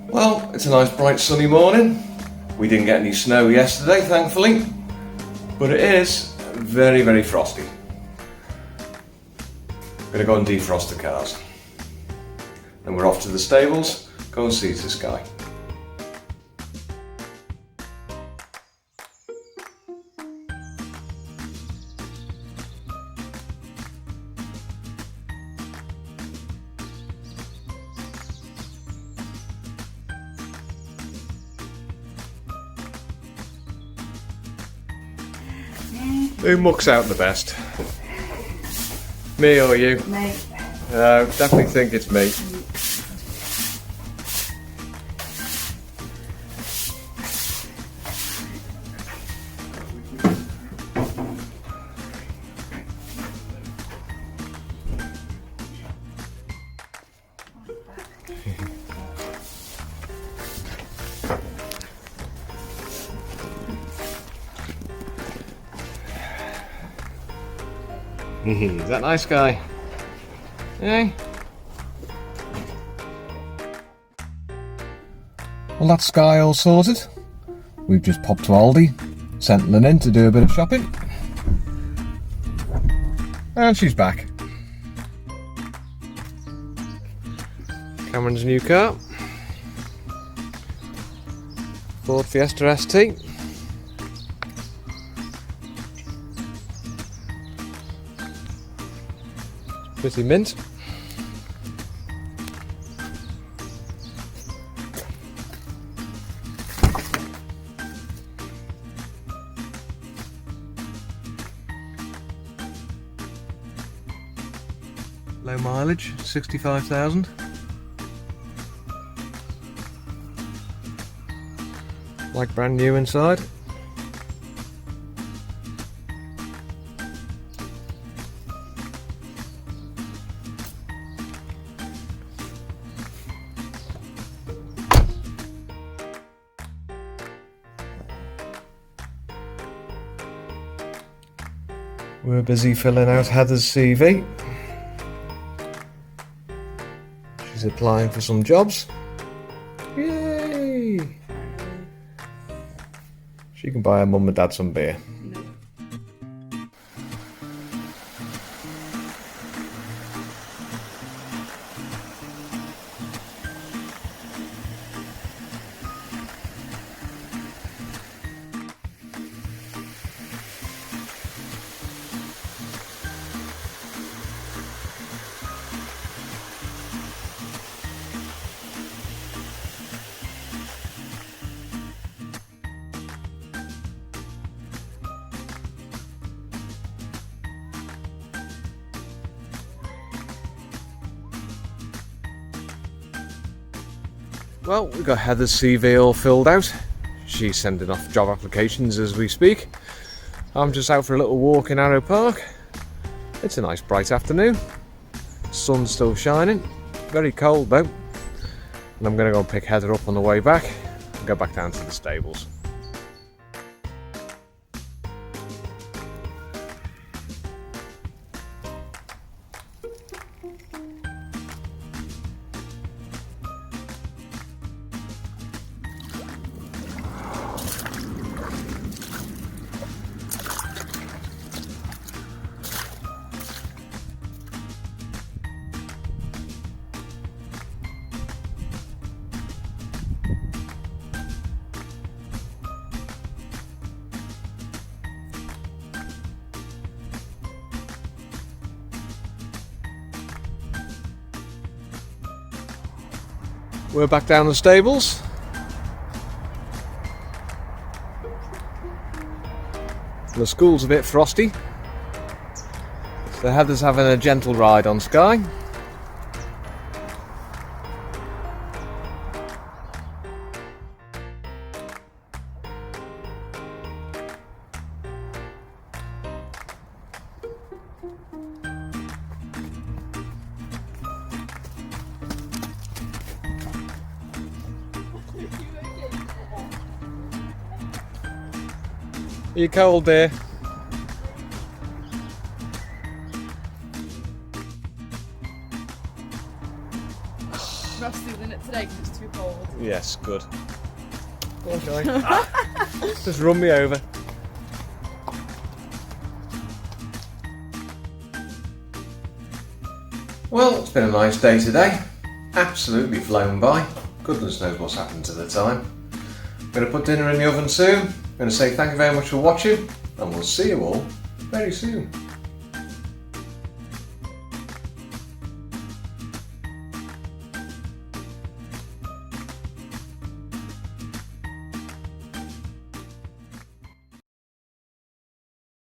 Well, it's a nice bright sunny morning. We didn't get any snow yesterday, thankfully, but it is very, very frosty. I'm going to go and defrost the cars. Then we're off to the stables, go and see this guy. Who mucks out the best? Me or you? Me. Definitely think it's me. Is that nice guy? Eh? Well, that's Sky all sorted. We've just popped to Aldi, sent Lynn in to do a bit of shopping. And she's back. Cameron's new car. Ford Fiesta ST. Pretty mint. Low mileage, 65,000. Like brand new inside. We're busy filling out Heather's CV. She's applying for some jobs. Yay! She can buy her mum and dad some beer. Well, we've got Heather's CV all filled out. She's sending off job applications as we speak. I'm just out for a little walk in Arrow Park. It's a nice bright afternoon. Sun's still shining. Very cold though. And I'm going to go and pick Heather up on the way back and go back down to the stables. We're back down the stables. The school's a bit frosty, so Heather's having a gentle ride on Sky. Are you cold, dear? rustier than it today because it's too cold. Yes, good. Go on, Joy. Just run me over. Well, it's been a nice day today. Absolutely flown by. Goodness knows what's happened to the time. I'm going to put dinner in the oven soon. I'm going to say thank you very much for watching, and we'll see you all very soon.